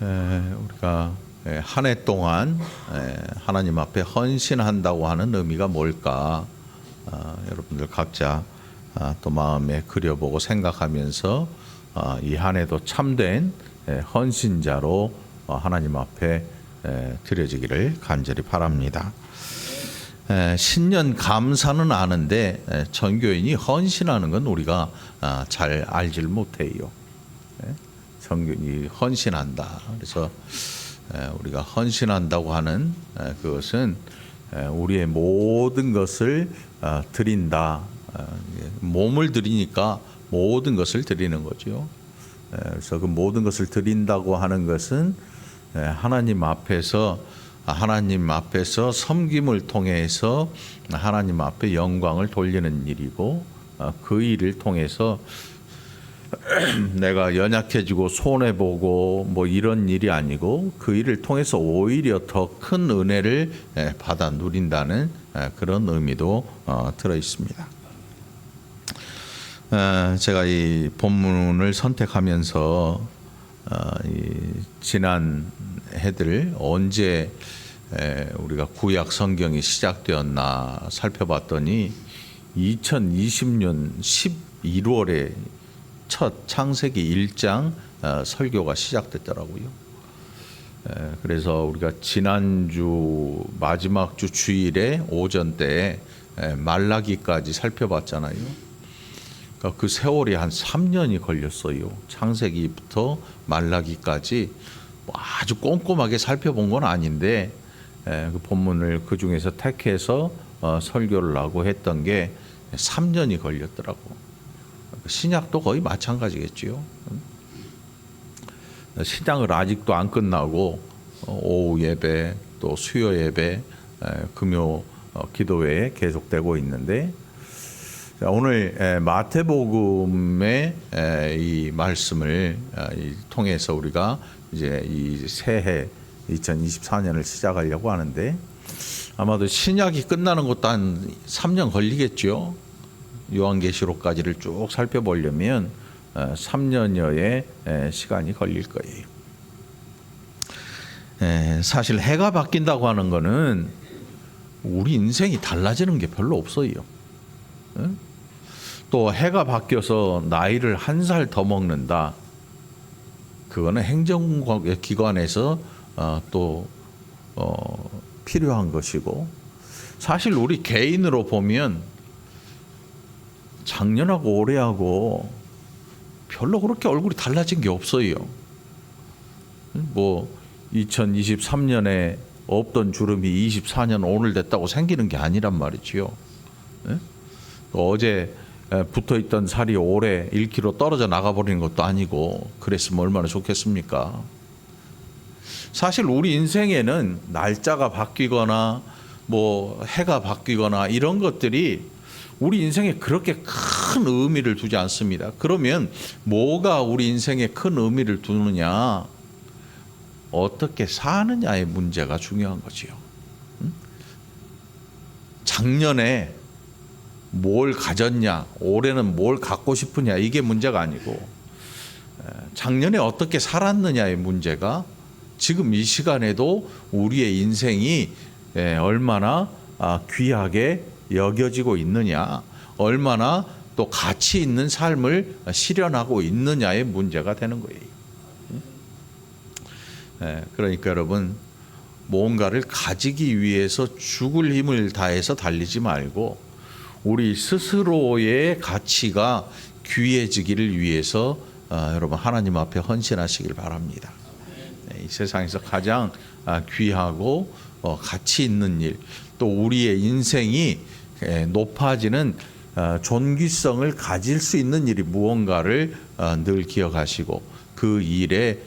우리가 한 해 동안 하나님 앞에 헌신한다고 하는 의미가 뭘까? 여러분들 각자 또 마음에 그려보고 생각하면서 이 한 해도 참된 헌신자로 하나님 앞에 드려지기를 간절히 바랍니다. 신년 감사는 아는데 전교인이 헌신하는 건 우리가 잘 알질 못해요. 전교인이 헌신한다. 그래서 우리가 헌신한다고 하는 그것은 우리의 모든 것을 드린다. 몸을 드리니까 모든 것을 드리는 거죠. 그래서 그 모든 것을 드린다고 하는 것은 하나님 앞에서 섬김을 통해서 하나님 앞에 영광을 돌리는 일이고, 그 일을 통해서 내가 연약해지고 손해보고 뭐 이런 일이 아니고, 그 일을 통해서 오히려 더 큰 은혜를 받아 누린다는 그런 의미도 들어 있습니다. 제가 이 본문을 선택하면서 지난 해들 언제 우리가 구약 성경이 시작되었나 살펴봤더니 2020년 11월에 첫 창세기 1장 설교가 시작됐더라고요. 그래서 우리가 지난주 마지막 주 주일에 오전 때에 말라기까지 살펴봤잖아요. 그러니까 그 세월이 한 3년이 걸렸어요. 창세기부터 말라기까지 아주 꼼꼼하게 살펴본 건 아닌데, 그 본문을 그 중에서 택해서 설교를 하고 했던 게 3년이 걸렸더라고. 신약도 거의 마찬가지겠지요. 신약을 아직도 안 끝나고 오후 예배 또 수요 예배 금요 기도회에 계속되고 있는데, 오늘 마태복음의 이 말씀을 통해서 우리가 이제 이 새해 2024년을 시작하려고 하는데, 아마도 신약이 끝나는 것도 한 3년 걸리겠죠. 요한계시록까지를 쭉 살펴보려면 3년여의 시간이 걸릴 거예요. 사실 해가 바뀐다고 하는 거는 우리 인생이 달라지는 게 별로 없어요. 또 해가 바뀌어서 나이를 한 살 더 먹는다. 그거는 행정기관에서 또 필요한 것이고, 사실 우리 개인으로 보면 작년하고 올해하고 별로 그렇게 얼굴이 달라진 게 없어요. 뭐 2023년에 없던 주름이 24년 오늘 됐다고 생기는 게 아니란 말이지요. 어제 붙어있던 살이 올해 1kg 떨어져 나가버리는 것도 아니고, 그랬으면 얼마나 좋겠습니까? 사실 우리 인생에는 날짜가 바뀌거나 뭐 해가 바뀌거나 이런 것들이 우리 인생에 그렇게 큰 의미를 두지 않습니다. 그러면 뭐가 우리 인생에 큰 의미를 두느냐? 어떻게 사느냐의 문제가 중요한 거지요. 작년에 뭘 가졌냐, 올해는 뭘 갖고 싶으냐, 이게 문제가 아니고, 작년에 어떻게 살았느냐의 문제가 지금 이 시간에도 우리의 인생이 얼마나 귀하게 여겨지고 있느냐, 얼마나 또 가치 있는 삶을 실현하고 있느냐의 문제가 되는 거예요. 그러니까 여러분, 뭔가를 가지기 위해서 죽을 힘을 다해서 달리지 말고, 우리 스스로의 가치가 귀해지기를 위해서 여러분 하나님 앞에 헌신하시길 바랍니다. 이 세상에서 가장 귀하고 가치 있는 일, 또 우리의 인생이 높아지는 존귀성을 가질 수 있는 일이 무언가를 늘 기억하시고 그 일에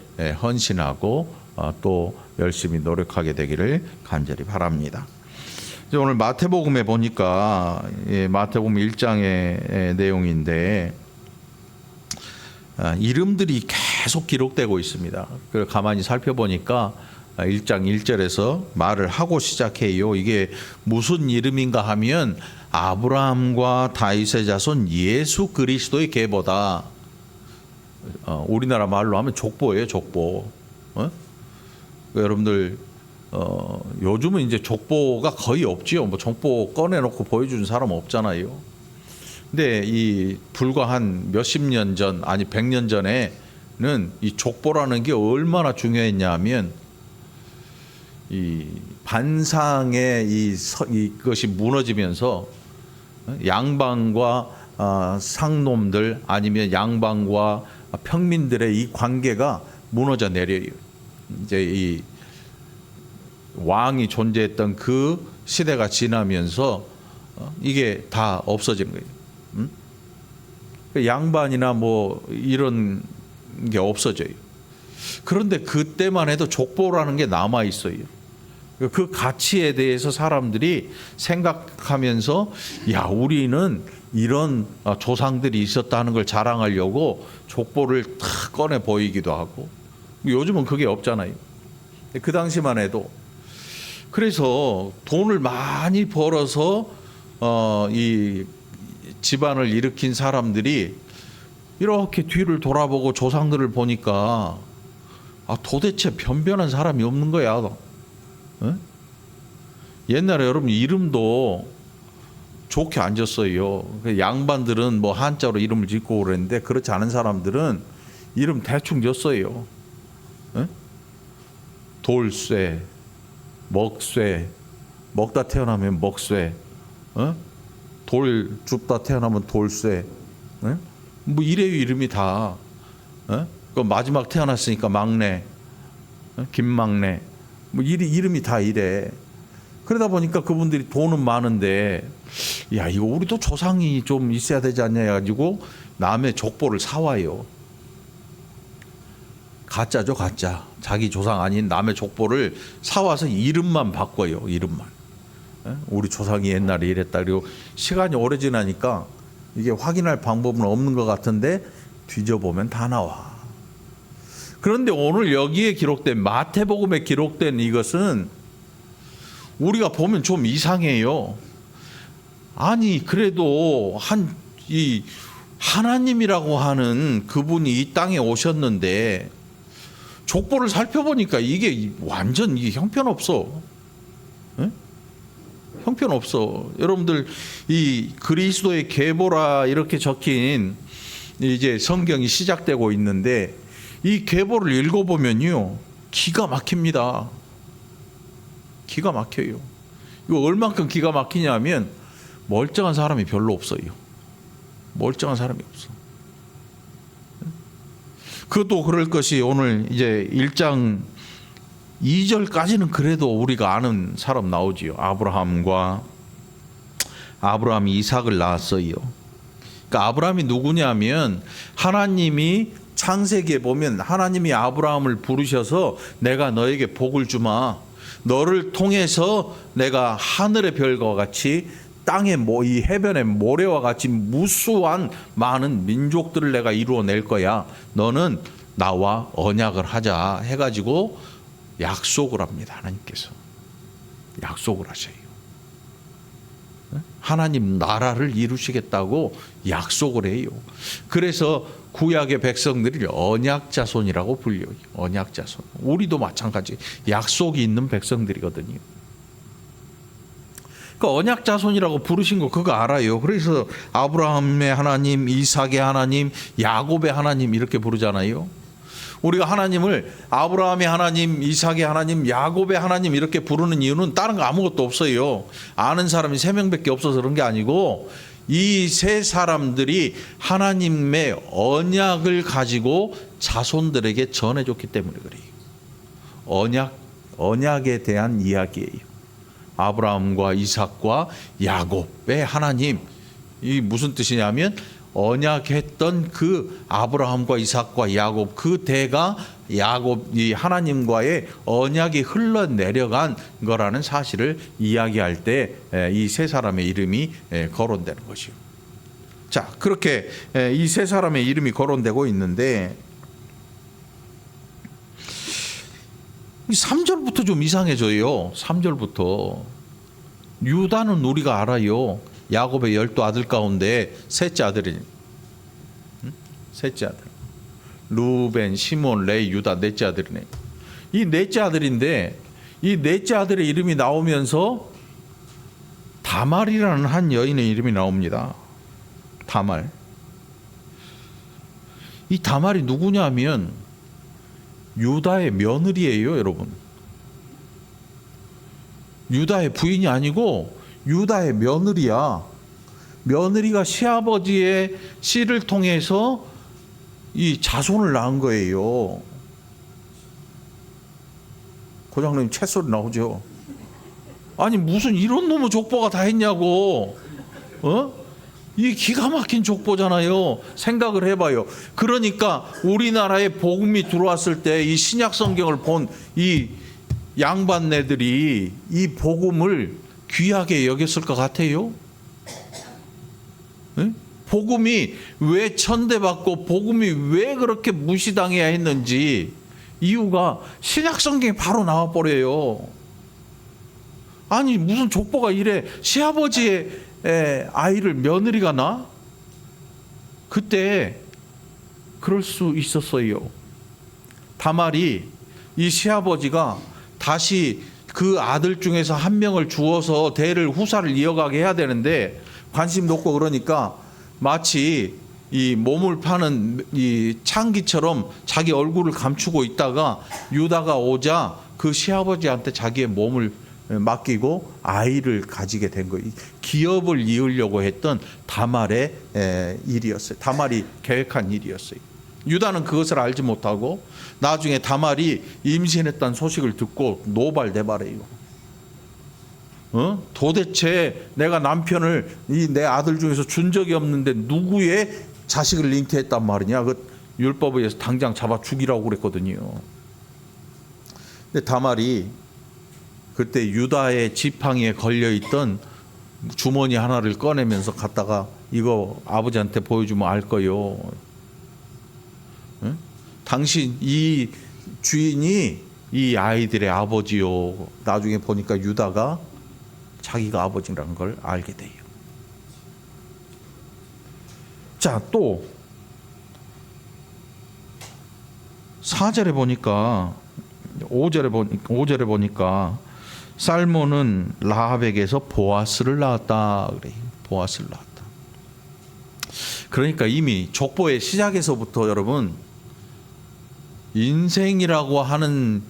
헌신하고 또 열심히 노력하게 되기를 간절히 바랍니다. 오늘 마태복음에 보니까 마태복음 1장의 내용인데 이름들이 계속 기록되고 있습니다. 그걸 가만히 살펴보니까 1장 1절에서 말을 하고 시작해요. 이게 무슨 이름인가 하면 아브라함과 다윗의 자손 예수 그리스도의 계보다. 우리나라 말로 하면 족보예요, 족보. 여러분들 요즘은 이제 족보가 거의 없지요. 뭐 족보 꺼내놓고 보여주는 사람 없잖아요. 근데 이 불과 한 몇십 년 전, 아니 100년 전에는 이 족보라는 게 얼마나 중요했냐면 이 반상의 이것이 무너지면서 양반과 상놈들 아니면 양반과 평민들의 이 관계가 무너져 내려요. 이제 이 왕이 존재했던 그 시대가 지나면서 이게 다 없어진 거예요. 양반이나 뭐 이런 게 없어져요. 그런데 그때만 해도 족보라는 게 남아 있어요. 그 가치에 대해서 사람들이 생각하면서 야, 우리는 이런 조상들이 있었다는 걸 자랑하려고 족보를 탁 꺼내 보이기도 하고, 요즘은 그게 없잖아요. 그 당시만 해도. 그래서 돈을 많이 벌어서 이 집안을 일으킨 사람들이 이렇게 뒤를 돌아보고 조상들을 보니까 도대체 변변한 사람이 없는 거야. 옛날에 여러분 이름도 좋게 안 졌어요. 양반들은 뭐 한자로 이름을 짓고 그랬는데 그렇지 않은 사람들은 이름 대충 졌어요. 돌쇠, 먹쇠, 먹다 태어나면 먹쇠, 돌 줍다 태어나면 돌쇠, 뭐 이래요. 이름이 다. 그 마지막 태어났으니까 막내, 김막내, 뭐 이름이 다 이래. 그러다 보니까 그분들이 돈은 많은데 야, 이거 우리도 조상이 좀 있어야 되지 않냐 해가지고 남의 족보를 사와요. 가짜죠, 가짜. 자기 조상 아닌 남의 족보를 사와서 이름만 바꿔요. 이름만. 우리 조상이 옛날에 이랬다. 그리고 시간이 오래 지나니까 이게 확인할 방법은 없는 것 같은데 뒤져보면 다 나와. 그런데 오늘 여기에 기록된 마태복음에 기록된 이것은 우리가 보면 좀 이상해요. 아니 그래도 이 하나님이라고 하는 그분이 이 땅에 오셨는데 족보를 살펴보니까 이게 완전 이게 형편없어. 형편없어. 여러분들 이 그리스도의 계보라 이렇게 적힌 이제 성경이 시작되고 있는데 이 계보를 읽어보면요 기가 막힙니다. 기가 막혀요. 이거 얼만큼 기가 막히냐면 멀쩡한 사람이 별로 없어요. 멀쩡한 사람이 없어. 그것도 그럴 것이 오늘 이제 1장 2절까지는 그래도 우리가 아는 사람 나오지요. 아브라함이 이삭을 낳았어요. 그러니까 아브라함이 누구냐면 하나님이 창세기에 보면 하나님이 아브라함을 부르셔서 내가 너에게 복을 주마. 너를 통해서 내가 하늘의 별과 같이 땅의 이 해변의 모래와 같이 무수한 많은 민족들을 내가 이루어낼 거야. 너는 나와 언약을 하자 해가지고 약속을 합니다. 하나님께서 약속을 하셔요. 하나님 나라를 이루시겠다고 약속을 해요. 그래서 구약의 백성들이 언약자손이라고 불려요. 언약자손. 우리도 마찬가지 약속이 있는 백성들이거든요. 그 언약자손이라고 부르신 거 그거 알아요. 그래서 아브라함의 하나님, 이삭의 하나님, 야곱의 하나님 이렇게 부르잖아요. 우리가 하나님을 아브라함의 하나님, 이삭의 하나님, 야곱의 하나님 이렇게 부르는 이유는 다른 거 아무것도 없어요. 아는 사람이 3명밖에 없어서 그런 게 아니고 이 세 사람들이 하나님의 언약을 가지고 자손들에게 전해줬기 때문에 그래요. 언약에 대한 이야기예요. 아브라함과 이삭과 야곱의 하나님. 이 무슨 뜻이냐면 언약했던 그 아브라함과 이삭과 야곱 그 대가 이 하나님과의 언약이 흘러내려간 거라는 사실을 이야기할 때 이 세 사람의 이름이 거론되는 것이요. 자, 그렇게 이 세 사람의 이름이 거론되고 있는데 3절부터 좀 이상해져요. 3절부터 유다는 우리가 알아요. 야곱의 12 아들 가운데 셋째 아들이 셋째 아들. 루벤, 시몬, 레위, 유다 넷째 아들이네. 이 넷째 아들인데 이 넷째 아들의 이름이 나오면서 다말이라는 한 여인의 이름이 나옵니다. 다말. 이 다말이 누구냐면 유다의 며느리예요, 여러분. 유다의 부인이 아니고 유다의 며느리야. 며느리가 시아버지의 씨를 통해서 이 자손을 낳은 거예요. 고장님 채소리 나오죠? 아니 무슨 이런 놈의 족보가 다 했냐고. 이 기가 막힌 족보잖아요. 생각을 해봐요. 그러니까 우리나라에 복음이 들어왔을 때 이 신약 성경을 본 이 양반네들이 이 복음을 귀하게 여겼을 것 같아요. 복음이 왜 천대받고 복음이 왜 그렇게 무시당해야 했는지 이유가 신약 성경에 바로 나와버려요. 아니 무슨 족보가 이래. 시아버지의 아이를 며느리가 낳아? 그때 그럴 수 있었어요. 다말이 이 시아버지가 다시 그 아들 중에서 한 명을 주어서 대를 후사를 이어가게 해야 되는데 관심 높고 그러니까 마치 이 몸을 파는 이 창기처럼 자기 얼굴을 감추고 있다가 유다가 오자 그 시아버지한테 자기의 몸을 맡기고 아이를 가지게 된 거예요. 기업을 이으려고 했던 다말의 일이었어요. 다말이 계획한 일이었어요. 유다는 그것을 알지 못하고 나중에 다말이 임신했다는 소식을 듣고 노발대발해요. 도대체 내가 남편을 이 내 아들 중에서 준 적이 없는데 누구의 자식을 잉태했단 말이냐. 그 율법에 의해서 당장 잡아 죽이라고 그랬거든요. 근데 다말이 그때 유다의 지팡이에 걸려있던 주머니 하나를 꺼내면서 갖다가 이거 아버지한테 보여주면 알 거요. 당신 이 주인이 이 아이들의 아버지요. 나중에 보니까 유다가 자기가 아버지라는 걸 알게 돼요. 자, 또 4절에 보니까 5절에 보니까 살몬은 라합에게서 보아스를 낳았다 그래요. 보아스를 낳았다. 그러니까 이미 족보의 시작에서부터 여러분 인생이라고 하는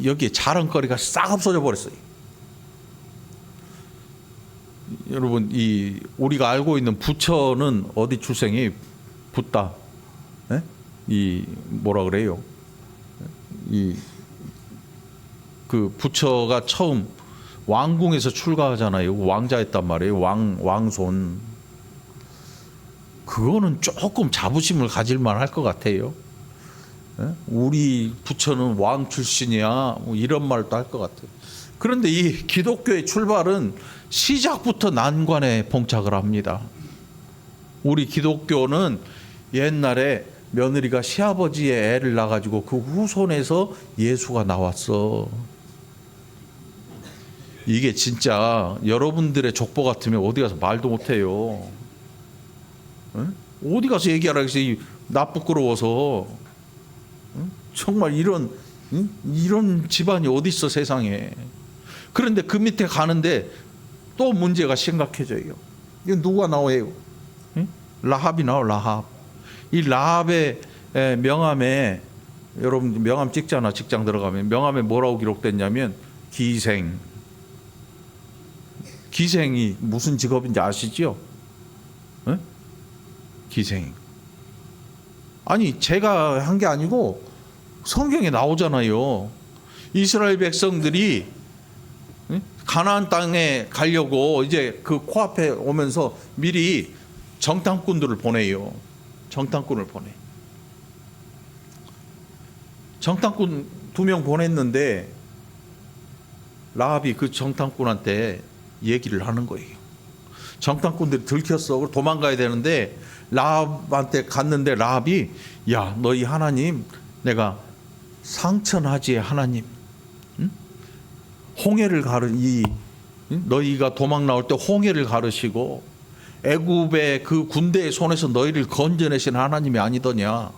여기에 자랑거리가 싹 없어져 버렸어요. 여러분 이 우리가 알고 있는 부처는 어디 출생이 붓다. 네? 이 뭐라 그래요? 이 그 부처가 처음 왕궁에서 출가하잖아요. 왕자였단 말이에요. 왕손. 그거는 조금 자부심을 가질만 할 것 같아요. 우리 부처는 왕 출신이야. 뭐 이런 말도 할 것 같아요. 그런데 이 기독교의 출발은 시작부터 난관에 봉착을 합니다. 우리 기독교는 옛날에 며느리가 시아버지의 애를 낳아가지고 그 후손에서 예수가 나왔어. 이게 진짜 여러분들의 족보 같으면 어디 가서 말도 못해요. 어디 가서 얘기하라 해서 나 부끄러워서. 정말 이런 집안이 어디 있어 세상에. 그런데 그 밑에 가는데 또 문제가 심각해져요. 이거 누가 나와요? 라합이 나와. 라합. 이 라합의 명함에 여러분 명함 찍잖아. 직장 들어가면 명함에 뭐라고 기록됐냐면 기생. 기생이 무슨 직업인지 아시죠? 기생. 아니 제가 한 게 아니고 성경에 나오잖아요. 이스라엘 백성들이 가나안 땅에 가려고 이제 그 코앞에 오면서 미리 정탐꾼들을 보내요. 정탐꾼을 보내. 정탐꾼 2명 보냈는데 라합이 그 정탐꾼한테 얘기를 하는 거예요. 정탐꾼들이 들켰어. 도망가야 되는데 라합한테 갔는데 라합이 야 너희 하나님 내가 상천하지의 하나님 홍해를 너희가 도망 나올 때 홍해를 가르시고 애굽의 그 군대의 손에서 너희를 건져내신 하나님이 아니더냐.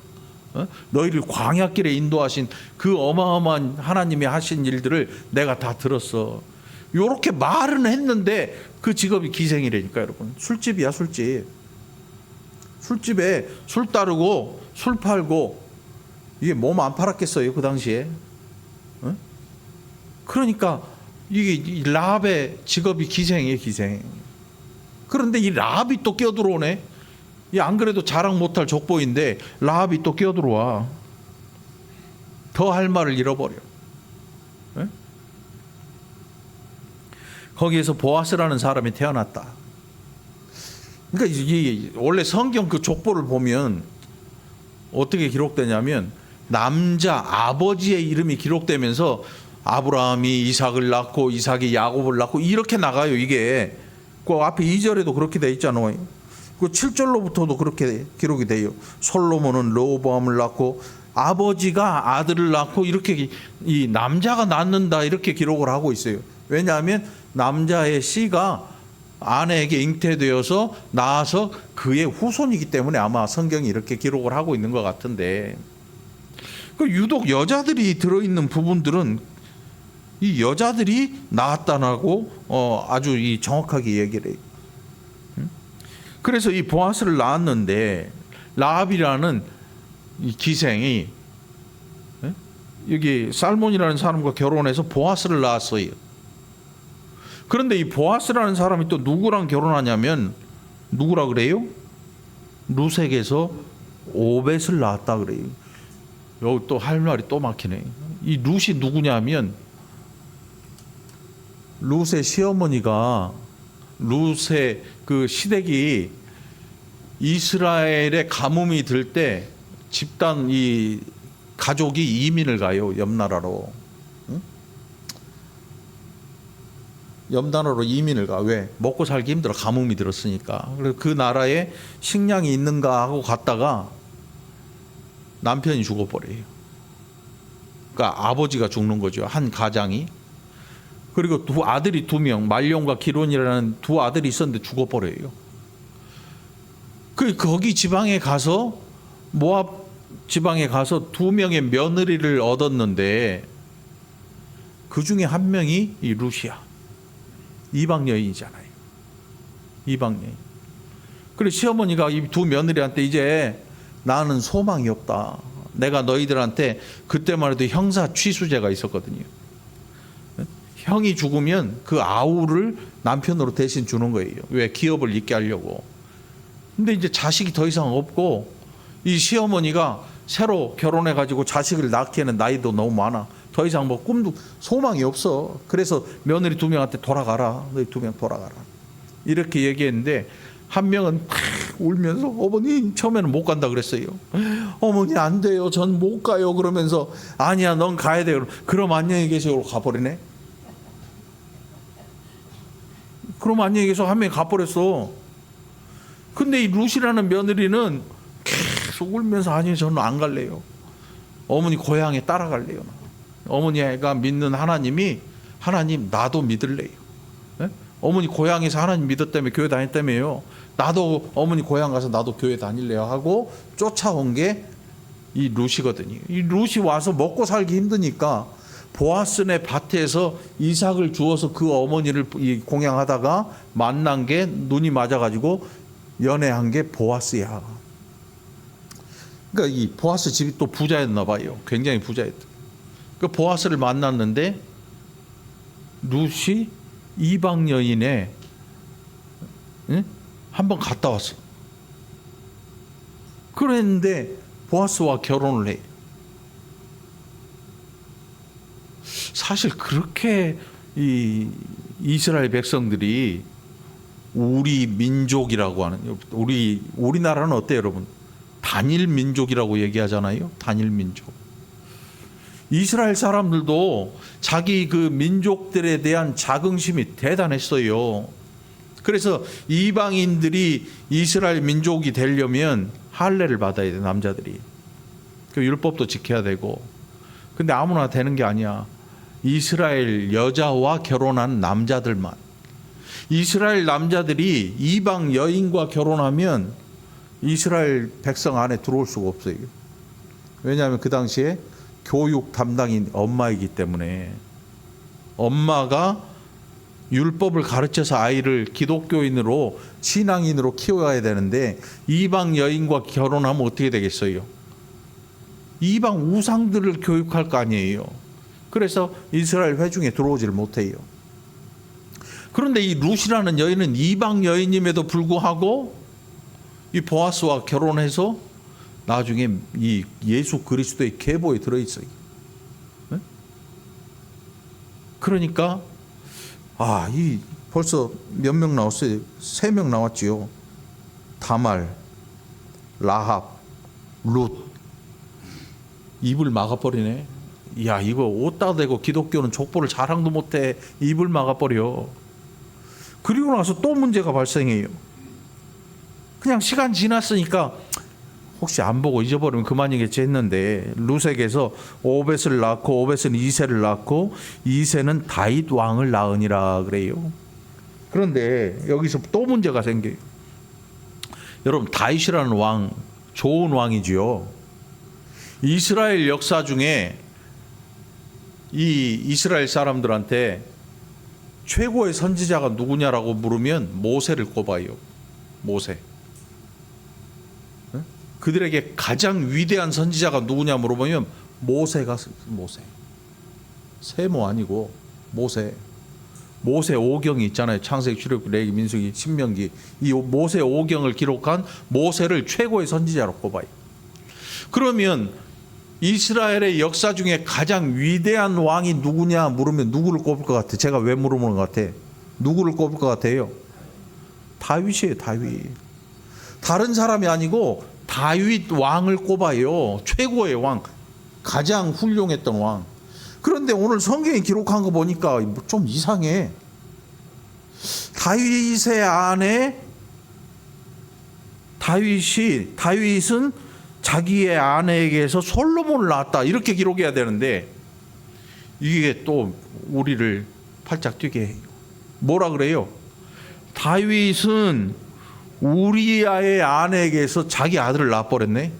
너희를 광야길에 인도하신 그 어마어마한 하나님이 하신 일들을 내가 다 들었어. 요렇게 말은 했는데 그 직업이 기생이라니까 여러분. 술집이야 술집. 술집에 술 따르고 술 팔고 이게 몸 안 팔았겠어요 그 당시에. 그러니까 이게 라합의 직업이 기생이에요 기생. 그런데 이 라합이 또 끼어들어오네. 이 안 그래도 자랑 못할 족보인데 라합이 또 끼어들어와. 더 할 말을 잃어버려. 거기에서 보아스라는 사람이 태어났다. 그러니까 이 원래 성경 그 족보를 보면 어떻게 기록되냐면 남자 아버지의 이름이 기록되면서 아브라함이 이삭을 낳고 이삭이 야곱을 낳고 이렇게 나가요. 이게 그 앞에 2절에도 그렇게 돼 있잖아요. 그 7절로부터도 그렇게 기록이 돼요. 솔로몬은 르호보암을 낳고 아버지가 아들을 낳고 이렇게 이 남자가 낳는다 이렇게 기록을 하고 있어요. 왜냐하면 남자의 씨가 아내에게 잉태되어서 낳아서 그의 후손이기 때문에 아마 성경이 이렇게 기록을 하고 있는 것 같은데, 유독 여자들이 들어있는 부분들은 이 여자들이 낳았다고 아주 이 정확하게 얘기를 해요. 그래서 이 보아스를 낳았는데 라합이라는 이 기생이 여기 살몬이라는 사람과 결혼해서 보아스를 낳았어요. 그런데 이 보아스라는 사람이 또 누구랑 결혼하냐면 누구라 그래요? 루색에서 오벳을 낳았다 그래요. 여기 또 할 말이 또 막히네. 이 룻이 누구냐면 룻의 시어머니가 룻의 그 시댁이 이스라엘에 가뭄이 들 때 집단 이 가족이 이민을 가요. 옆 나라로. 옆 나라로 이민을 가. 왜? 먹고 살기 힘들어. 가뭄이 들었으니까. 그래서 그 나라에 식량이 있는가 하고 갔다가 남편이 죽어버려요. 그러니까 아버지가 죽는 거죠. 한 가장이. 그리고 두 아들이 2명, 말론과 기론이라는 두 아들이 있었는데 죽어버려요. 거기 지방에 가서 모압 지방에 가서 2명의 며느리를 얻었는데 그 중에 한 명이 이 룻이야. 이방 여인이잖아요. 이방 여인. 그래서 시어머니가 이 두 며느리한테 이제 나는 소망이 없다. 내가 너희들한테 그때만 해도 형사 취수제가 있었거든요. 형이 죽으면 그 아우를 남편으로 대신 주는 거예요. 왜? 기업을 잇게 하려고. 근데 이제 자식이 더 이상 없고 이 시어머니가 새로 결혼해 가지고 자식을 낳기에는 나이도 너무 많아. 더 이상 뭐 꿈도 소망이 없어. 그래서 며느리 2명한테 돌아가라. 너희 2명 돌아가라. 이렇게 얘기했는데 한 명은 울면서 어머니 처음에는 못 간다 그랬어요. 어머니 안 돼요. 전 못 가요. 그러면서 아니야 넌 가야 돼. 그럼 안녕히 계세요. 가버리네. 그럼 안녕히 계세요. 한 명이 가버렸어. 근데 이 룻이라는 며느리는 계속 울면서 아니 저는 안 갈래요. 어머니 고향에 따라갈래요. 어머니가 믿는 하나님이 하나님 나도 믿을래요. 네? 어머니 고향에서 하나님 믿었다며 교회 다녔다며요. 나도 어머니 고향 가서 나도 교회 다닐래요 하고 쫓아온 게 이 룻이거든요. 이 룻이 와서 먹고 살기 힘드니까 보아스네 밭에서 이삭을 주어서 그 어머니를 공양하다가 만난 게 눈이 맞아가지고 연애한 게 보아스야. 그러니까 이 보아스 집이 또 부자였나 봐요. 굉장히 부자였다. 그 보아스를 만났는데 룻이 이방 여인에 한번 갔다 왔어. 그랬는데 보아스와 결혼을 해. 사실 그렇게 이 이스라엘 백성들이 우리 민족이라고 하는 우리나라는 어때요, 여러분? 단일 민족이라고 얘기하잖아요. 단일 민족. 이스라엘 사람들도 자기 그 민족들에 대한 자긍심이 대단했어요. 그래서 이방인들이 이스라엘 민족이 되려면 할례를 받아야 돼, 남자들이. 그 율법도 지켜야 되고. 근데 아무나 되는 게 아니야. 이스라엘 여자와 결혼한 남자들만. 이스라엘 남자들이 이방 여인과 결혼하면 이스라엘 백성 안에 들어올 수가 없어요. 왜냐하면 그 당시에 교육 담당인 엄마이기 때문에 엄마가 율법을 가르쳐서 아이를 기독교인으로 신앙인으로 키워야 되는데 이방 여인과 결혼하면 어떻게 되겠어요? 이방 우상들을 교육할 거 아니에요. 그래서 이스라엘 회중에 들어오지를 못해요. 그런데 이 룻이라는 여인은 이방 여인임에도 불구하고 이 보아스와 결혼해서 나중에 이 예수 그리스도의 계보에 들어있어요. 네? 그러니까 이 벌써 몇 명 나왔어요? 3명 나왔지요. 다말, 라합, 룻. 입을 막아버리네. 야, 이거 옷다 대고 기독교는 족보를 자랑도 못해. 입을 막아버려. 그리고 나서 또 문제가 발생해요. 그냥 시간 지났으니까 혹시 안 보고 잊어버리면 그만이겠지 했는데 룻에게서 오벳을 낳고 오벳은 이새를 낳고 이새는 다윗 왕을 낳으니라 그래요. 그런데 여기서 또 문제가 생겨요. 여러분, 다윗이라는 왕 좋은 왕이지요. 이스라엘 역사 중에 이 이스라엘 사람들한테 최고의 선지자가 누구냐라고 물으면 모세를 꼽아요. 모세. 그들에게 가장 위대한 선지자가 누구냐 물어보면 모세가 모세. 세모 아니고 모세. 모세 오경이 있잖아요. 창세기, 출애굽기, 레위기, 민수기, 신명기. 이 모세 오경을 기록한 모세를 최고의 선지자로 꼽아요. 그러면 이스라엘의 역사 중에 가장 위대한 왕이 누구냐 물으면 누구를 꼽을 것 같아? 제가 왜 물어보는 것 같아? 누구를 꼽을 것 같아요? 다윗이에요. 다윗. 다른 사람이 아니고 다윗 왕을 꼽아요. 최고의 왕, 가장 훌륭했던 왕. 그런데 오늘 성경에 기록한 거 보니까 좀 이상해. 다윗의 아내 다윗은 자기의 아내에게서 솔로몬을 낳았다 이렇게 기록해야 되는데 이게 또 우리를 팔짝 뛰게 해요. 뭐라 그래요? 다윗은 우리아의 아내에게서 자기 아들을 낳아버렸네.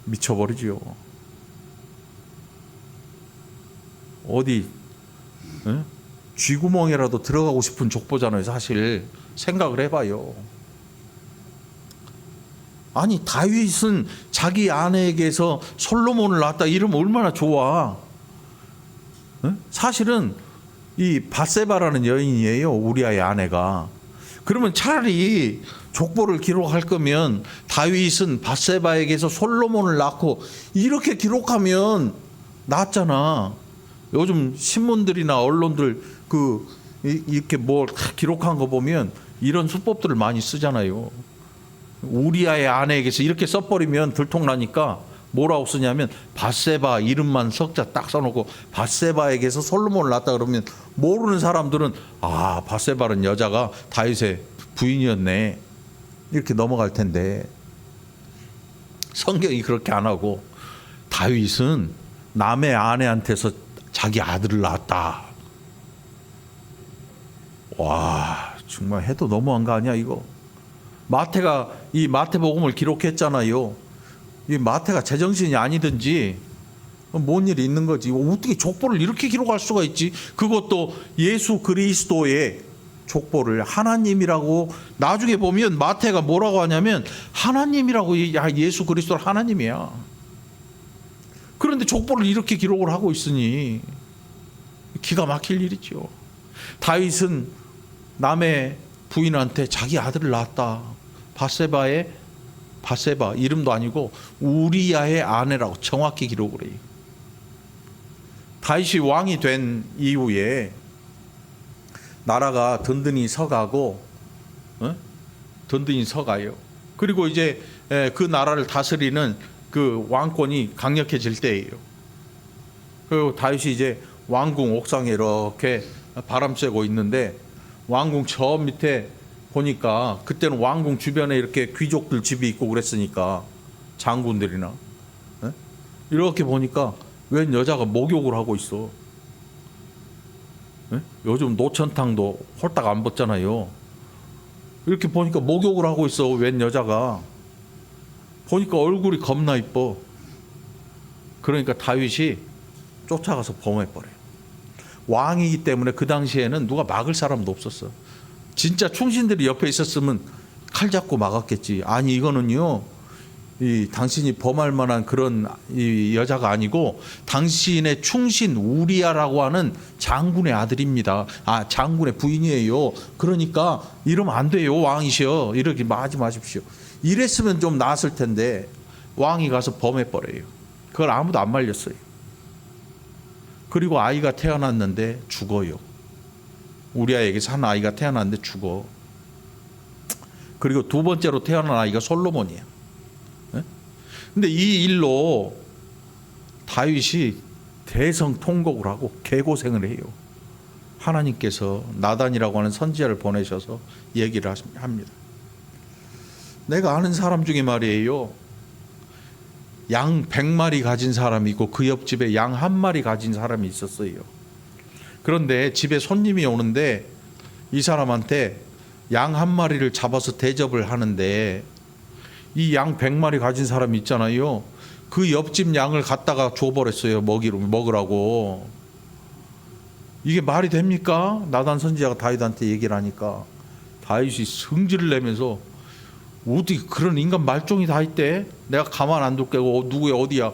미쳐버리지요. 어디 쥐구멍이라도 들어가고 싶은 족보잖아요. 사실 생각을 해봐요. 아니, 다윗은 자기 아내에게서 솔로몬을 낳았다 이러면 얼마나 좋아. 사실은 이 밧세바라는 여인이에요. 우리아의 아내가. 그러면 차라리 족보를 기록할 거면 다윗은 밧세바에게서 솔로몬을 낳고 이렇게 기록하면 낫잖아. 요즘 신문들이나 언론들 이렇게 뭐 기록한 거 보면 이런 수법들을 많이 쓰잖아요. 우리아의 아내에게서 이렇게 써버리면 들통나니까 뭐라고 쓰냐면 밧세바 이름만 석자 딱 써놓고 밧세바에게서 솔로몬을 낳았다 그러면 모르는 사람들은 밧세바는 여자가 다윗의 부인이었네 이렇게 넘어갈 텐데 성경이 그렇게 안 하고 다윗은 남의 아내한테서 자기 아들을 낳았다. 와, 정말 해도 너무한 거 아니야 이거. 마태가 이 마태복음을 기록했잖아요. 이 마태가 제정신이 아니든지 뭔 일이 있는 거지. 어떻게 족보를 이렇게 기록할 수가 있지? 그것도 예수 그리스도의 족보를 하나님이라고. 나중에 보면 마태가 뭐라고 하냐면 하나님이라고. 예수 그리스도는 하나님이야. 그런데 족보를 이렇게 기록을 하고 있으니 기가 막힐 일이죠. 다윗은 남의 부인한테 자기 아들을 낳았다. 밧세바 이름도 아니고 우리아의 아내라고 정확히 기록을 해요. 다윗이 왕이 된 이후에 나라가 든든히 서가고 든든히 서가요. 그리고 이제 그 나라를 다스리는 그 왕권이 강력해질 때예요. 그리고 다윗이 이제 왕궁 옥상에 이렇게 바람 쐬고 있는데 왕궁 저 밑에 보니까 그때는 왕궁 주변에 이렇게 귀족들 집이 있고 그랬으니까 장군들이나 이렇게 보니까 웬 여자가 목욕을 하고 있어. 요즘 노천탕도 홀딱 안 벗잖아요. 이렇게 보니까 목욕을 하고 있어. 웬 여자가. 보니까 얼굴이 겁나 이뻐. 그러니까 다윗이 쫓아가서 범해버려요. 왕이기 때문에 그 당시에는 누가 막을 사람도 없었어. 진짜 충신들이 옆에 있었으면 칼 잡고 막았겠지. 아니 이거는요, 이 당신이 범할 만한 그런 이 여자가 아니고 당신의 충신 우리아라고 하는 장군의 아들입니다. 아, 장군의 부인이에요. 그러니까 이러면 안 돼요. 왕이셔. 이렇게 하지 마십시오. 이랬으면 좀 나았을 텐데 왕이 가서 범해버려요. 그걸 아무도 안 말렸어요. 그리고 아이가 태어났는데 죽어요. 우리아에게서 한 아이가 태어났는데 죽어. 그리고 두 번째로 태어난 아이가 솔로몬이에요. 근데 이 일로 다윗이 대성통곡을 하고 개고생을 해요. 하나님께서 나단이라고 하는 선지자를 보내셔서 얘기를 합니다. 내가 아는 사람 중에 말이에요, 양 100마리 가진 사람이 있고 그 옆집에 양 1마리 가진 사람이 있었어요. 그런데 집에 손님이 오는데 이 사람한테 양 1마리를 잡아서 대접을 하는데 이 양 100마리 가진 사람이 있잖아요. 그 옆집 양을 갖다가 줘버렸어요. 먹으라고. 이게 말이 됩니까? 나단 선지자가 다윗한테 얘기를 하니까 다윗이 성질을 내면서 어디 그런 인간 말종이 다 있대? 내가 가만 안 둘게. 누구야 어디야?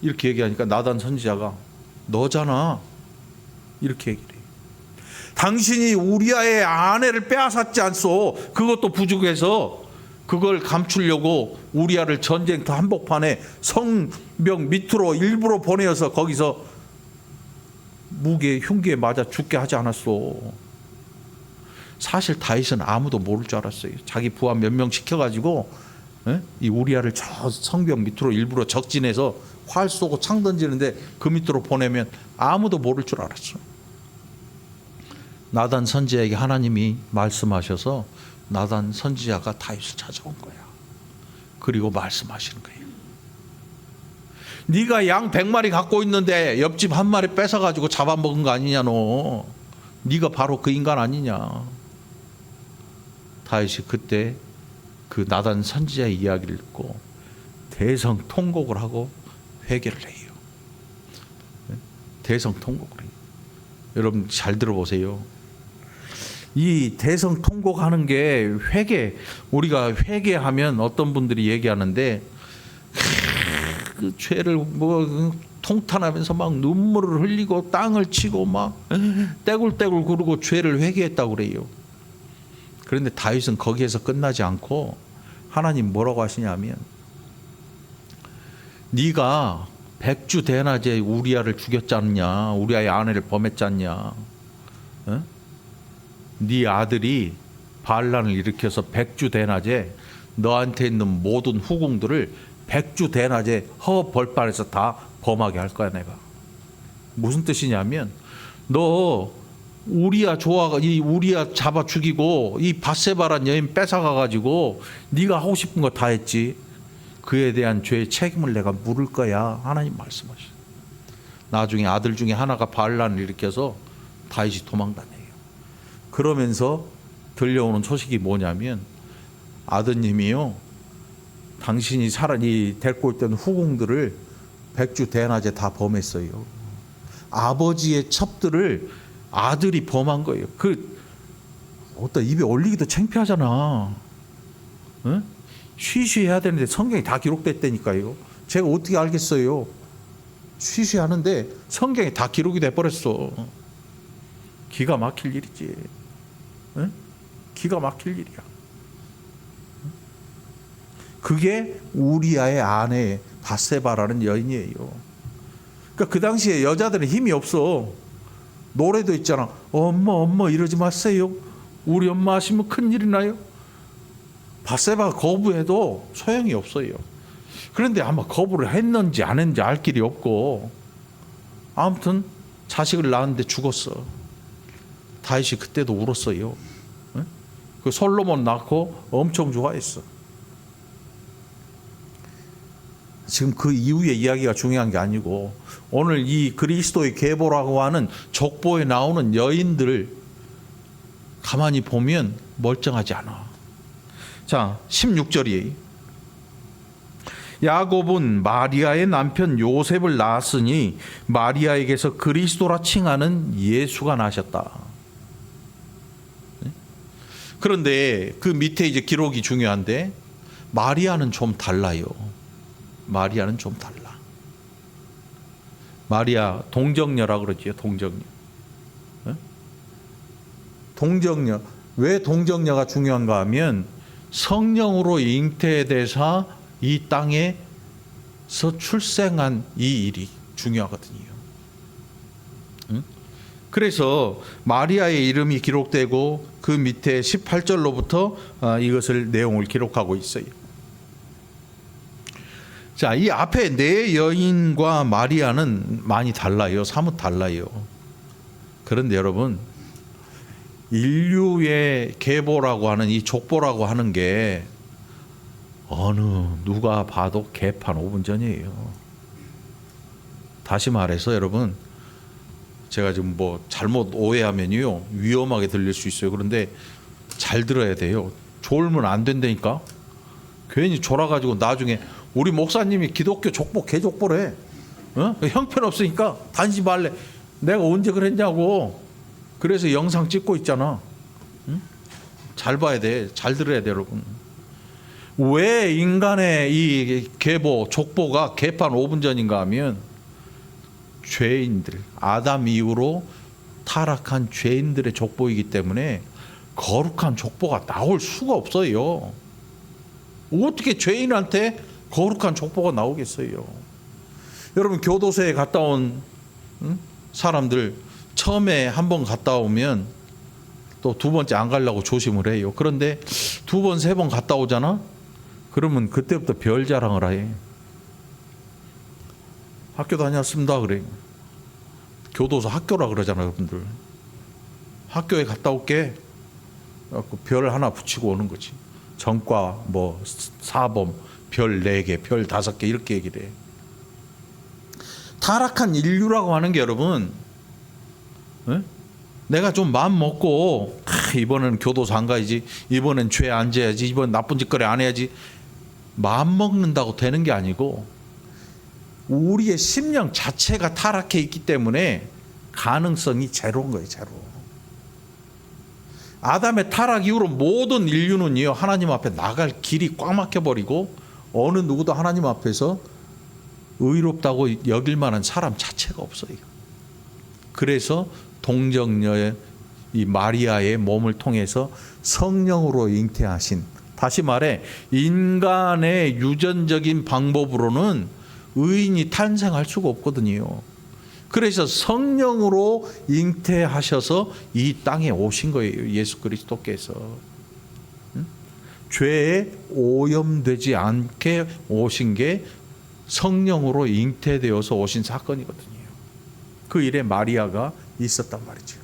이렇게 얘기하니까 나단 선지자가 너잖아. 이렇게 얘기를 해요. 당신이 우리아의 아내를 빼앗았지 않소? 그것도 부족해서 그걸 감추려고 우리아를 전쟁터 한복판에 성벽 밑으로 일부러 보내어서 거기서 무기에 흉기에 맞아 죽게 하지 않았소. 사실 다윗은 아무도 모를 줄 알았어요. 자기 부하 몇 명 시켜가지고 이 우리아를 저 성벽 밑으로 일부러 적진해서 활 쏘고 창 던지는데 그 밑으로 보내면 아무도 모를 줄 알았어. 나단 선지자에게 하나님이 말씀하셔서 나단 선지자가 다윗을 찾아온 거야. 그리고 말씀하시는 거예요. 네가 양 100마리 갖고 있는데 옆집 1마리 뺏어가지고 잡아먹은 거 아니냐 너. 네가 바로 그 인간 아니냐. 다윗이 그때 그 나단 선지자의 이야기를 듣고 대성통곡을 하고 회개를 해요. 대성통곡을 해요. 여러분 잘 들어보세요. 이 대성통곡하는 게 회개, 우리가 회개하면 어떤 분들이 얘기하는데 그 죄를 뭐 통탄하면서 막 눈물을 흘리고 땅을 치고 막 떼굴떼굴 구르고 죄를 회개했다고 그래요. 그런데 다윗은 거기에서 끝나지 않고 하나님 뭐라고 하시냐면 네가 백주 대낮에 우리아를 죽였지 않냐, 우리아의 아내를 범했지 않냐, 네 아들이 반란을 일으켜서 백주 대낮에 너한테 있는 모든 후궁들을 백주 대낮에 허벌판에서 다 범하게 할 거야 내가. 무슨 뜻이냐면 너 우리아 이 우리아 잡아 죽이고 이 밧세바란 여인 뺏어가 가지고 네가 하고 싶은 거 다 했지. 그에 대한 죄의 책임을 내가 물을 거야. 하나님 말씀하셔. 나중에 아들 중에 하나가 반란을 일으켜서 다윗이 도망다녀요. 그러면서 들려오는 소식이 뭐냐면 아드님이요, 당신이 데리고 있던 후궁들을 백주 대낮에 다 범했어요. 아버지의 첩들을 아들이 범한 거예요. 어떤 입에 올리기도 창피하잖아. 응? 쉬쉬해야 되는데 성경에 다 기록됐다니까요. 제가 어떻게 알겠어요? 쉬쉬하는데 성경에 다 기록이 돼버렸어. 기가 막힐 일이지. 응? 기가 막힐 일이야. 그게 우리아의 아내 밧세바라는 여인이에요. 그러니까 그 당시에 여자들은 힘이 없어. 노래도 있잖아. 엄마 이러지 마세요. 우리 엄마 하시면 큰일이 나요. 밧세바가 거부해도 소용이 없어요. 그런데 아마 거부를 했는지 안 했는지 알 길이 없고 아무튼 자식을 낳았는데 죽었어. 다윗이 그때도 울었어요. 그 솔로몬 낳고 엄청 좋아했어. 지금 그 이후의 이야기가 중요한 게 아니고 오늘 이 그리스도의 계보라고 하는 족보에 나오는 여인들을 가만히 보면 멀쩡하지 않아. 자, 16절이 야곱은 마리아의 남편 요셉을 낳았으니 마리아에게서 그리스도라 칭하는 예수가 나셨다. 그런데 그 밑에 이제 기록이 중요한데 마리아는 좀 달라요. 마리아는 좀 달라. 마리아 동정녀라 그러지요. 동정녀. 동정녀. 왜 동정녀가 중요한가 하면 성령으로 잉태돼서 이 땅에서 출생한 이 일이 중요하거든요. 그래서 마리아의 이름이 기록되고 그 밑에 18절로부터 이것을 내용을 기록하고 있어요. 자, 이 앞에 네 여인과 마리아는 많이 달라요. 사뭇 달라요. 그런데 여러분, 인류의 계보라고 하는 이 족보라고 하는 게 어느 누가 봐도 개판 5분 전이에요. 다시 말해서 여러분, 제가 지금 뭐 잘못 오해하면요 위험하게 들릴 수 있어요. 그런데 잘 들어야 돼요. 졸면 안 된다니까. 괜히 졸아가지고 나중에 우리 목사님이 기독교 족보 개족보래. 형편없으니까 다니지 말래. 내가 언제 그랬냐고. 그래서 영상 찍고 있잖아. 잘 봐야 돼. 잘 들어야 돼 여러분. 왜 인간의 이 계보 족보가 개판 5분 전인가 하면 죄인들, 아담 이후로 타락한 죄인들의 족보이기 때문에 거룩한 족보가 나올 수가 없어요. 어떻게 죄인한테 거룩한 족보가 나오겠어요? 여러분 교도소에 갔다 온 사람들 처음에 한 번 갔다 오면 또 두 번째 안 가려고 조심을 해요. 그런데 두 번, 세 번 갔다 오잖아? 그러면 그때부터 별 자랑을 해. 학교 다녔습니다 그래. 교도소 학교라 그러잖아요 여러분들. 학교에 갔다 올게. 별 하나 붙이고 오는 거지. 전과 뭐 사범 별 4개 별 5개 이렇게 얘기를 해. 타락한 인류라고 하는 게 여러분, 내가 좀 마음 먹고 이번엔 교도소 안 가야지, 이번엔 죄 안 져야지, 이번 나쁜 짓거리 안 해야지, 마음 먹는다고 되는 게 아니고 우리의 심령 자체가 타락해 있기 때문에 가능성이 제로인 거예요. 제로. 아담의 타락 이후로 모든 인류는요 하나님 앞에 나갈 길이 꽉 막혀버리고 어느 누구도 하나님 앞에서 의롭다고 여길 만한 사람 자체가 없어요. 그래서 동정녀의 이 마리아의 몸을 통해서 성령으로 잉태하신, 다시 말해 인간의 유전적인 방법으로는 의인이 탄생할 수가 없거든요. 그래서 성령으로 잉태하셔서 이 땅에 오신 거예요. 예수 그리스도께서. 죄에 오염되지 않게 오신 게 성령으로 잉태되어서 오신 사건이거든요. 그 일에 마리아가 있었단 말이죠.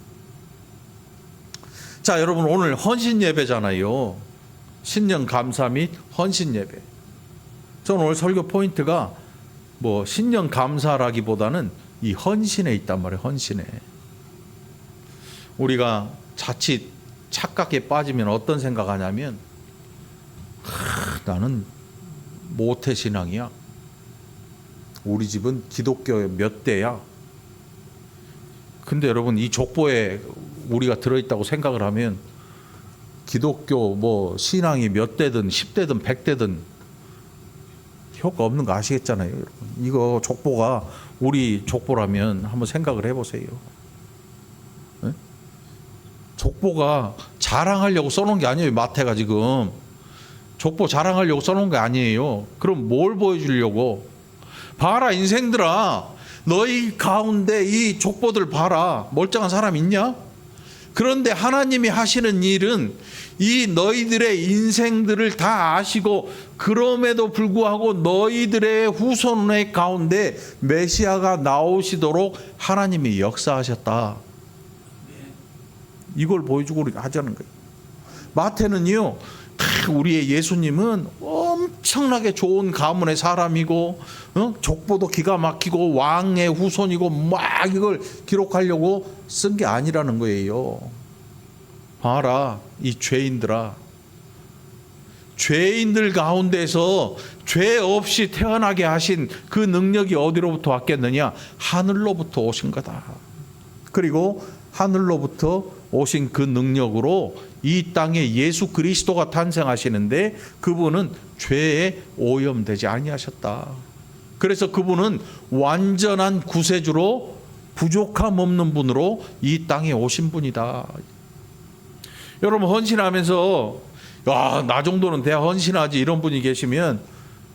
자, 여러분 오늘 헌신 예배잖아요. 신년 감사 및 헌신 예배. 저는 오늘 설교 포인트가 뭐 신년 감사라기보다는 이 헌신에 있단 말이에요. 헌신에. 우리가 자칫 착각에 빠지면 어떤 생각하냐면 나는 모태신앙이야. 우리 집은 기독교 몇 대야. 근데 여러분 이 족보에 우리가 들어있다고 생각을 하면 기독교 뭐 신앙이 몇 대든 10대든 100대든 효과 없는 거 아시겠잖아요. 여러분. 이거 족보가 우리 족보라면 한번 생각을 해보세요. 네? 족보가 자랑하려고 써놓은 게 아니에요. 마태가 지금 족보 자랑하려고 써놓은 게 아니에요. 그럼 뭘 보여주려고? 봐라 인생들아, 너희 가운데 이 족보들 봐라. 멀쩡한 사람 있냐? 그런데 하나님이 하시는 일은 이 너희들의 인생들을 다 아시고 그럼에도 불구하고 너희들의 후손의 가운데 메시아가 나오시도록 하나님이 역사하셨다. 이걸 보여주고 하자는 거예요. 마태는요, 우리의 예수님은 엄청나게 좋은 가문의 사람이고 족보도 기가 막히고 왕의 후손이고 막 이걸 기록하려고 쓴 게 아니라는 거예요. 봐라 이 죄인들아, 죄인들 가운데서 죄 없이 태어나게 하신 그 능력이 어디로부터 왔겠느냐? 하늘로부터 오신 거다. 그리고 하늘로부터 오신 그 능력으로 이 땅에 예수 그리스도가 탄생하시는데 그분은 죄에 오염되지 아니하셨다. 그래서 그분은 완전한 구세주로 부족함 없는 분으로 이 땅에 오신 분이다. 여러분 헌신하면서 나 정도는 돼야 헌신하지 이런 분이 계시면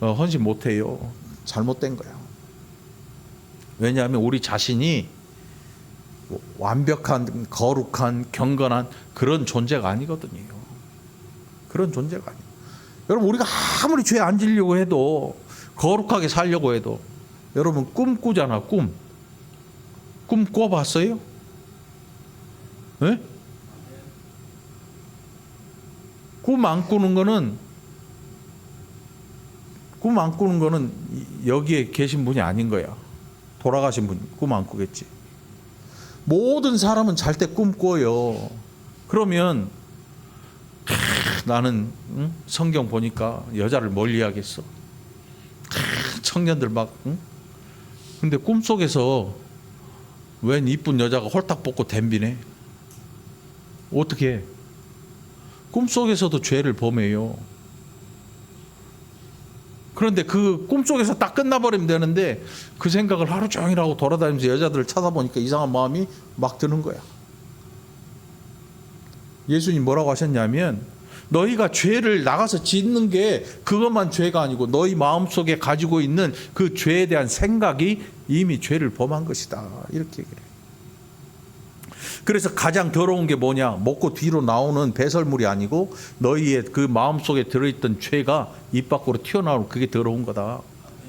헌신 못해요. 잘못된 거야. 왜냐하면 우리 자신이 완벽한 거룩한 경건한 그런 존재가 아니거든요. 그런 존재가 아니에요. 여러분 우리가 아무리 죄 안 지려고 해도 거룩하게 살려고 해도 여러분 꿈 꾸잖아. 꿈 꿔봤어요? 네? 꿈 안 꾸는 거는 여기에 계신 분이 아닌 거야. 돌아가신 분 꿈 안 꾸겠지. 모든 사람은 잘 때 꿈 꿔요. 그러면 나는 성경 보니까 여자를 멀리하겠어. 청년들 막 근데 꿈속에서 웬 이쁜 여자가 홀딱 벗고 댐비네. 어떻게 해? 꿈속에서도 죄를 범해요. 그런데 그 꿈속에서 딱 끝나버리면 되는데 그 생각을 하루 종일 하고 돌아다니면서 여자들을 찾아보니까 이상한 마음이 막 드는 거야. 예수님 뭐라고 하셨냐면 너희가 죄를 나가서 짓는 게 그것만 죄가 아니고 너희 마음속에 가지고 있는 그 죄에 대한 생각이 이미 죄를 범한 것이다. 이렇게 얘기를 해요. 그래서 가장 더러운 게 뭐냐? 먹고 뒤로 나오는 배설물이 아니고 너희의 그 마음속에 들어있던 죄가 입 밖으로 튀어나오는 그게 더러운 거다.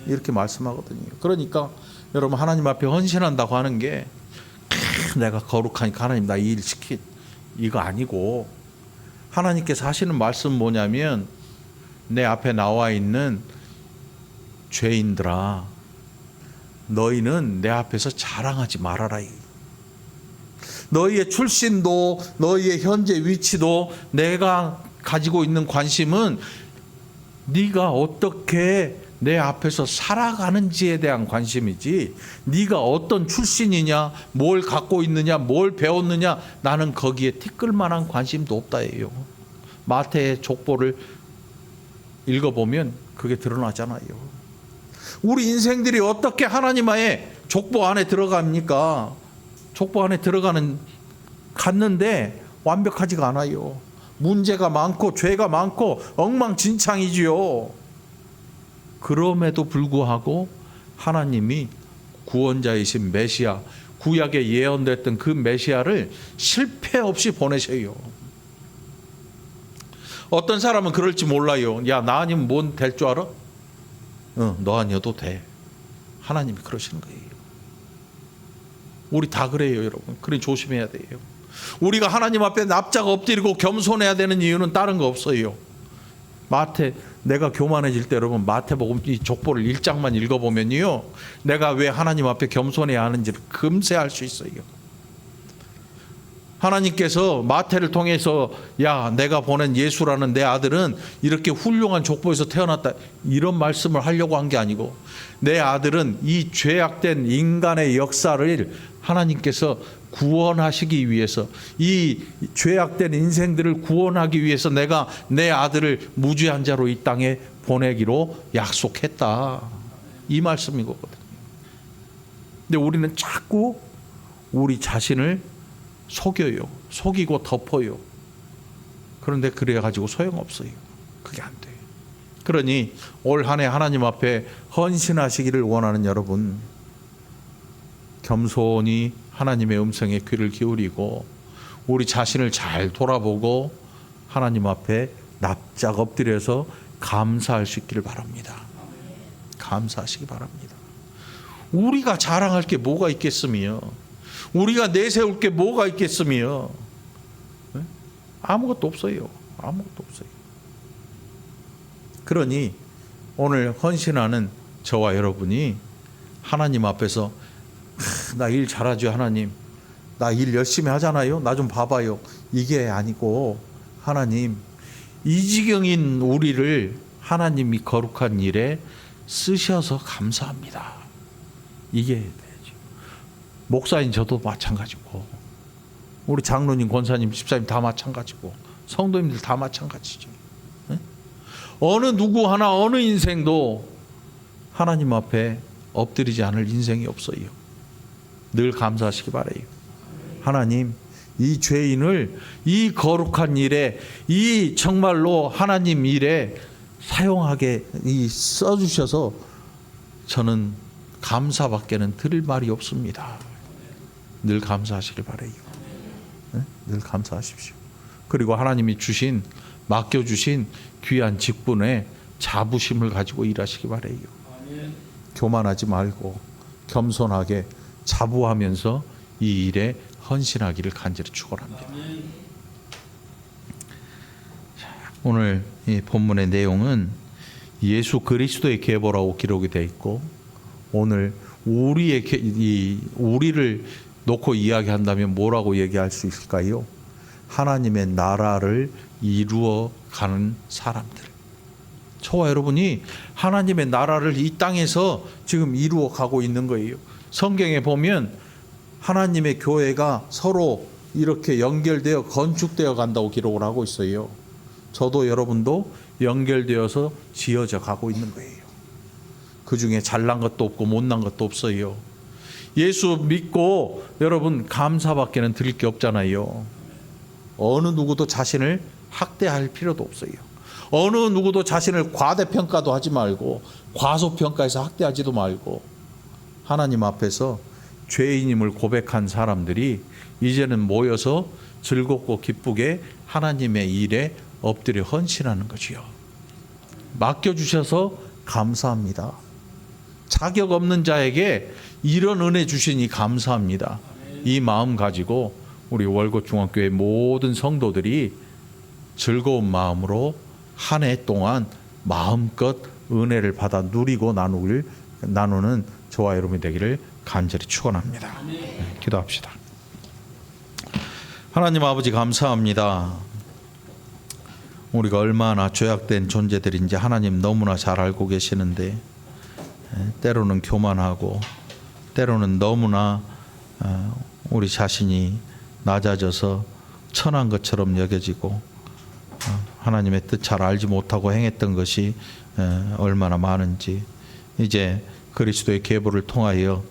이렇게 말씀하거든요. 그러니까 여러분 하나님 앞에 헌신한다고 하는 게 내가 거룩하니까 하나님 나 이 일 시키 이거 아니고 하나님께서 하시는 말씀 뭐냐면 내 앞에 나와 있는 죄인들아 너희는 내 앞에서 자랑하지 말아라. 너희의 출신도 너희의 현재 위치도 내가 가지고 있는 관심은 네가 어떻게 내 앞에서 살아가는지에 대한 관심이지 네가 어떤 출신이냐 뭘 갖고 있느냐 뭘 배웠느냐 나는 거기에 티끌만한 관심도 없다예요. 마태의 족보를 읽어보면 그게 드러나잖아요. 우리 인생들이 어떻게 하나님의 족보 안에 들어갑니까? 족보 안에 갔는데 완벽하지가 않아요. 문제가 많고 죄가 많고 엉망진창이지요. 그럼에도 불구하고 하나님이 구원자이신 메시아, 구약에 예언됐던 그 메시아를 실패 없이 보내셔요. 어떤 사람은 그럴지 몰라요. 야, 나 아니면 뭔 될 줄 알아? 너 아니어도 돼. 하나님이 그러시는 거예요. 우리 다 그래요, 여러분. 그러니 조심해야 돼요. 우리가 하나님 앞에 납작 엎드리고 겸손해야 되는 이유는 다른 거 없어요. 내가 교만해질 때 여러분 마태복음 이 족보를 1장만 읽어보면요, 내가 왜 하나님 앞에 겸손해야 하는지를 금세 알 수 있어요. 하나님께서 마태를 통해서 야, 내가 보낸 예수라는 내 아들은 이렇게 훌륭한 족보에서 태어났다, 이런 말씀을 하려고 한 게 아니고, 내 아들은 이 죄악된 인간의 역사를 하나님께서 구원하시기 위해서, 이 죄악된 인생들을 구원하기 위해서 내가 내 아들을 무죄한 자로 이 땅에 보내기로 약속했다, 이 말씀이거든요. 근데 우리는 자꾸 우리 자신을 속이고 덮어요. 그런데 그래가지고 소용없어요. 그게 안 돼요. 그러니 올 한 해 하나님 앞에 헌신하시기를 원하는 여러분, 겸손히 하나님의 음성에 귀를 기울이고 우리 자신을 잘 돌아보고 하나님 앞에 납작 엎드려서 감사할 수 있기를 바랍니다. 감사하시기 바랍니다. 우리가 자랑할 게 뭐가 있겠으며, 우리가 내세울 게 뭐가 있겠으며, 아무것도 없어요. 아무것도 없어요. 그러니 오늘 헌신하는 저와 여러분이 하나님 앞에서 나 일 잘하죠 하나님, 나 일 열심히 하잖아요, 나 좀 봐봐요, 이게 아니고 하나님 이 지경인 우리를 하나님이 거룩한 일에 쓰셔서 감사합니다. 이게 되죠. 목사인 저도 마찬가지고, 우리 장로님, 권사님, 집사님 다 마찬가지고, 성도님들 다 마찬가지죠. 네? 어느 누구 하나, 어느 인생도 하나님 앞에 엎드리지 않을 인생이 없어요. 늘 감사하시기 바라요. 하나님, 이 죄인을 이 거룩한 일에, 이 정말로 하나님 일에 사용하게 써주셔서 저는 감사밖에는 드릴 말이 없습니다. 늘 감사하시길 바라요. 네? 늘 감사하십시오. 그리고 하나님이 주신, 맡겨주신 귀한 직분에 자부심을 가지고 일하시기 바라요. 교만하지 말고 겸손하게 자부하면서 이 일에 헌신하기를 간절히 축원합니다. 오늘 이 본문의 내용은 예수 그리스도의 계보라고 기록이 되어 있고, 오늘 우리를 놓고 이야기한다면 뭐라고 얘기할 수 있을까요? 하나님의 나라를 이루어가는 사람들. 저와 여러분이 하나님의 나라를 이 땅에서 지금 이루어가고 있는 거예요. 성경에 보면 하나님의 교회가 서로 이렇게 연결되어 건축되어 간다고 기록을 하고 있어요. 저도 여러분도 연결되어서 지어져 가고 있는 거예요. 그 중에 잘난 것도 없고 못난 것도 없어요. 예수 믿고 여러분 감사밖에는 드릴 게 없잖아요. 어느 누구도 자신을 학대할 필요도 없어요. 어느 누구도 자신을 과대평가도 하지 말고 과소평가해서 학대하지도 말고, 하나님 앞에서 죄인임을 고백한 사람들이 이제는 모여서 즐겁고 기쁘게 하나님의 일에 엎드려 헌신하는 거지요. 맡겨주셔서 감사합니다. 자격 없는 자에게 이런 은혜 주시니 감사합니다. 이 마음 가지고 우리 월곶 중앙교회 모든 성도들이 즐거운 마음으로 한 해 동안 마음껏 은혜를 받아 누리고 나누는 저와 여러분이 되기를 간절히 축원합니다. 네, 기도합시다. 하나님 아버지, 감사합니다. 우리가 얼마나 죄악된 존재들인지 하나님 너무나 잘 알고 계시는데, 때로는 교만하고 때로는 너무나 우리 자신이 낮아져서 천한 것처럼 여겨지고 하나님의 뜻 잘 알지 못하고 행했던 것이 얼마나 많은지, 이제 그리스도의 계보를 통하여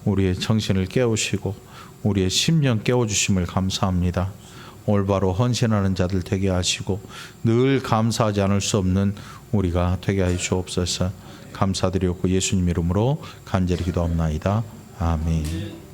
우리의 정신을 깨우시고 우리의 심령 깨워주심을 감사합니다. 올바로 헌신하는 자들 되게 하시고 늘 감사하지 않을 수 없는 우리가 되게 하여 주옵소서. 감사드리옵고 예수님 이름으로 간절히 기도합나이다. 아멘.